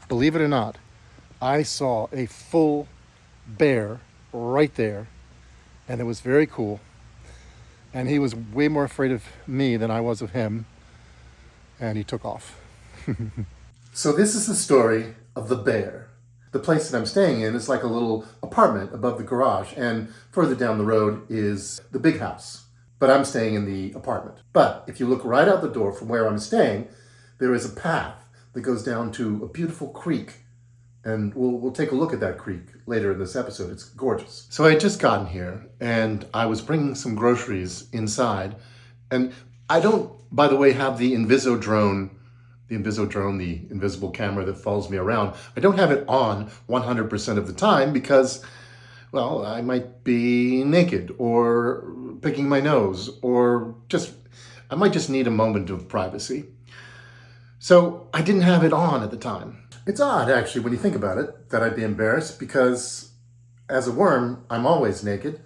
believe it or not, I saw a full bear right there, and it was very cool. And he was way more afraid of me than I was of him, and he took off. So this is the story of the bear. The place that I'm staying in is like a little apartment above the garage, and further down the road is the big house. But I'm staying in the apartment. But if you look right out the door from where I'm staying, there is a path that goes down to a beautiful creek. And we'll take a look at that creek later in this episode. It's gorgeous. So I had just gotten here, and I was bringing some groceries inside. And I don't, by the way, have the Invisodrone, the invisible camera that follows me around. I don't have it on 100% of the time because, well, I might be naked or picking my nose, or I might just need a moment of privacy. So I didn't have it on at the time. It's odd, actually, when you think about it, that I'd be embarrassed, because as a worm, I'm always naked.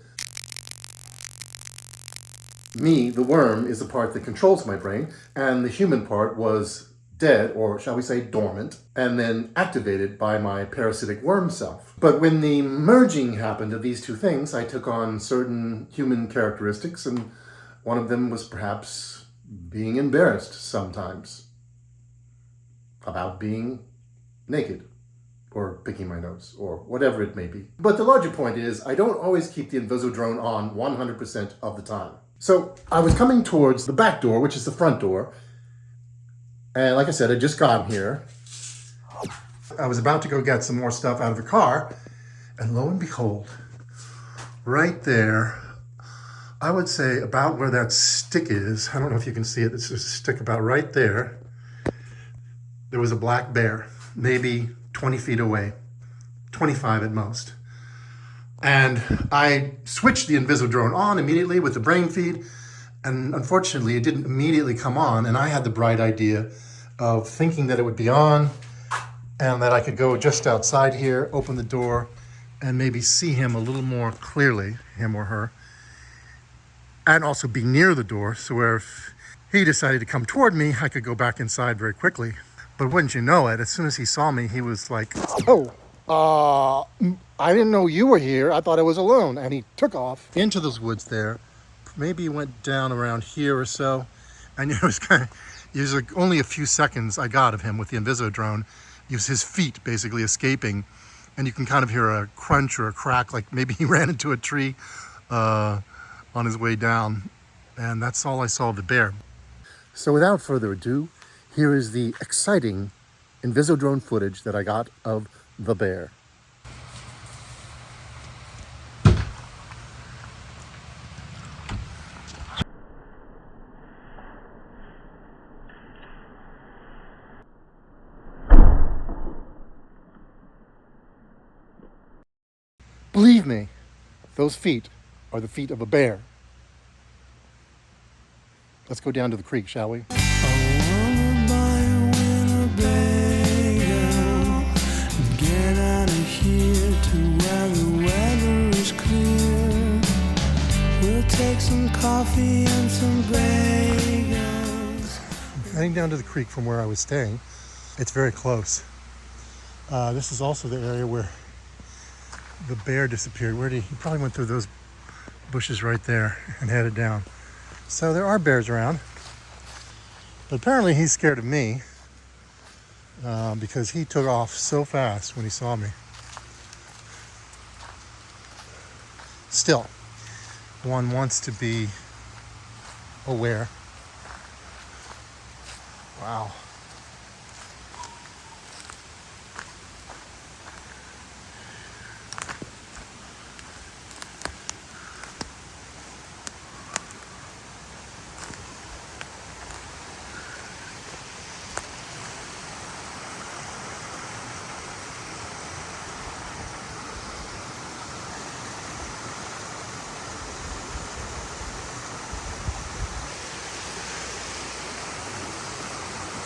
Me, the worm, is the part that controls my brain, and the human part was dead, or shall we say dormant, and then activated by my parasitic worm self. But when the merging happened of these two things, I took on certain human characteristics, and one of them was perhaps being embarrassed sometimes about being naked, or picking my nose, or whatever it may be. But the larger point is, I don't always keep the Invisodrone on 100% of the time. So I was coming towards the back door, which is the front door, and like I said, I'd just gotten here. I was about to go get some more stuff out of the car, and lo and behold, right there, I would say about where that stick is, I don't know if you can see it, it's a stick about right there, there was a black bear, maybe 20 feet away, 25 at most. And I switched the Invisodrone on immediately with the brain feed, and unfortunately it didn't immediately come on, and I had the bright idea of thinking that it would be on and that I could go just outside here, open the door, and maybe see him a little more clearly, him or her, and also be near the door, so where if he decided to come toward me, I could go back inside very quickly. But wouldn't you know it, as soon as he saw me, he was like, oh, I didn't know you were here. I thought I was alone. And he took off into those woods there. Maybe he went down around here or so. And it was like only a few seconds I got of him with the Invisodrone. It was his feet basically escaping. And you can kind of hear a crunch or a crack, like maybe he ran into a tree on his way down. And that's all I saw of the bear. So without further ado, here is the exciting Invisodrone footage that I got of the bear. Believe me, those feet are the feet of a bear. Let's go down to the creek, shall we? Take some coffee and some bagels. I'm heading down to the creek from where I was staying. It's very close. This is also the area where the bear disappeared. He probably went through those bushes right there and headed down. So there are bears around. But apparently he's scared of me because he took off so fast when he saw me. Still, one wants to be aware. Wow.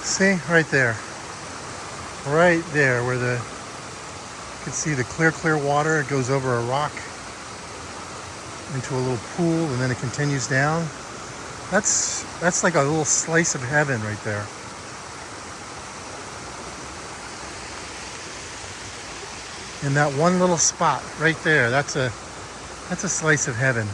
See, right there, where you can see the clear water. It goes over a rock into a little pool, and then it continues down. That's like a little slice of heaven right there. in that one little spot right there. That's a slice of heaven.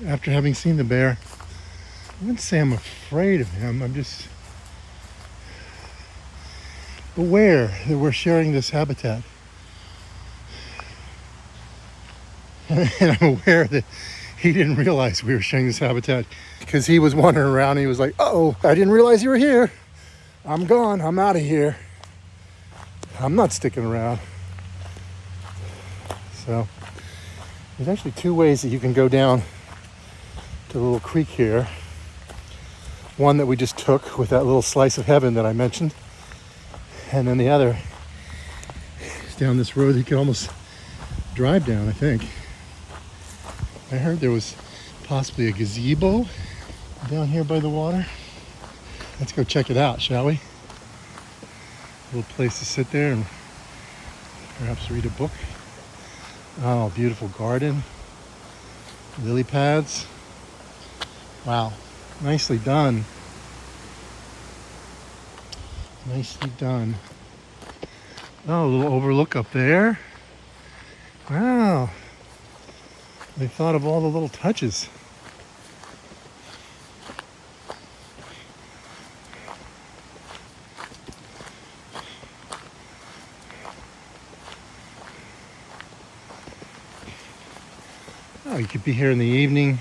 After having seen the bear, I wouldn't say I'm afraid of him. I'm just aware that we're sharing this habitat. And I'm aware that he didn't realize we were sharing this habitat because he was wandering around and he was like, "Uh-oh, I didn't realize you were here. I'm gone. I'm out of here. I'm not sticking around." So there's actually two ways that you can go down to the little creek here. One that we just took with that little slice of heaven that I mentioned, and then the other is down this road that you can almost drive down, I think. I heard there was possibly a gazebo down here by the water. Let's go check it out, shall we? A little place to sit there and perhaps read a book. Oh, beautiful garden, lily pads. Wow, nicely done. Nicely done. Oh, a little overlook up there. Wow. They thought of all the little touches. Oh, you could be here in the evening.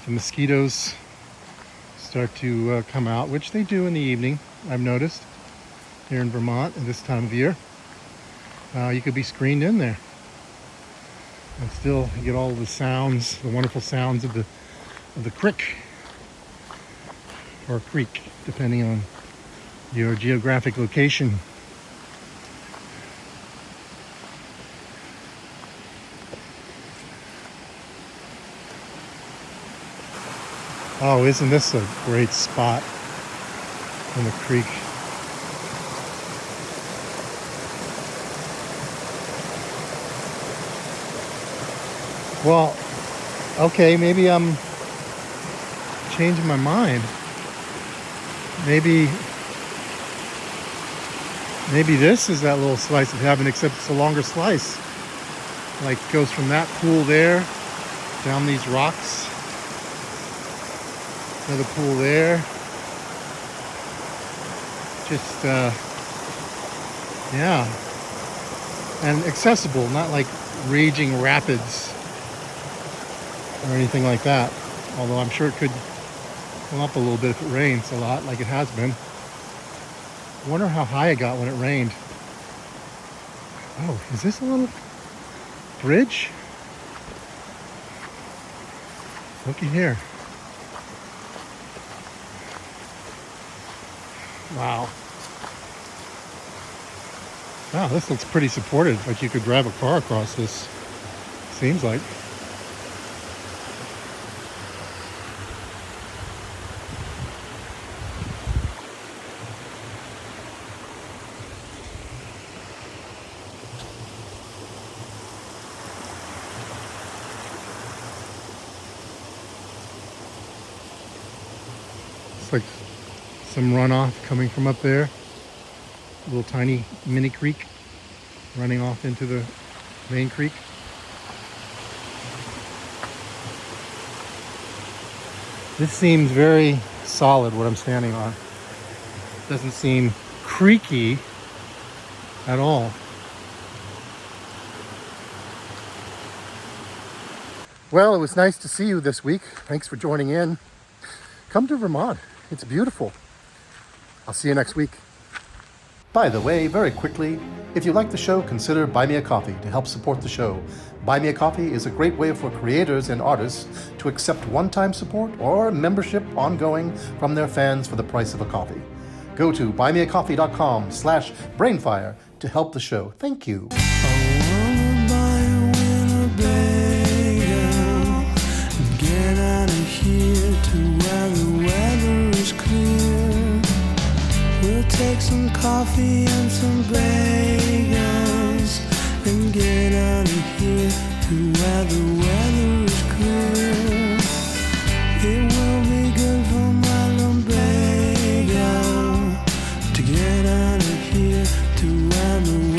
The mosquitoes start to come out, which they do in the evening, I've noticed, here in Vermont at this time of year. You could be screened in there. And still you get all the sounds, the wonderful sounds of the creek, or creek, depending on your geographic location. Oh, isn't this a great spot in the creek? Well, okay, maybe I'm changing my mind. Maybe this is that little slice of heaven, except it's a longer slice. Like goes from that pool there, down these rocks. Another pool there. Just, yeah. And accessible, not like raging rapids or anything like that. Although I'm sure it could come up a little bit if it rains a lot, like it has been. I wonder how high it got when it rained. Oh, is this a little bridge? Looky here. Wow. Wow, this looks pretty supported. Like you could drive a car across this. Seems like. It's like some runoff coming from up there. A little tiny mini creek running off into the main creek. This seems very solid, what I'm standing on. Doesn't seem creaky at all. Well, it was nice to see you this week. Thanks for joining in. Come to Vermont. It's beautiful. I'll see you next week. By the way, very quickly, if you like the show, consider Buy Me a Coffee to help support the show. Buy Me a Coffee is a great way for creators and artists to accept one-time support or membership ongoing from their fans for the price of a coffee. Go to buymeacoffee.com/BrainFire to help the show. Thank you. take some coffee and some bagels and get out of here to where the weather is cool. It will be good for my lumbago to get out of here to where the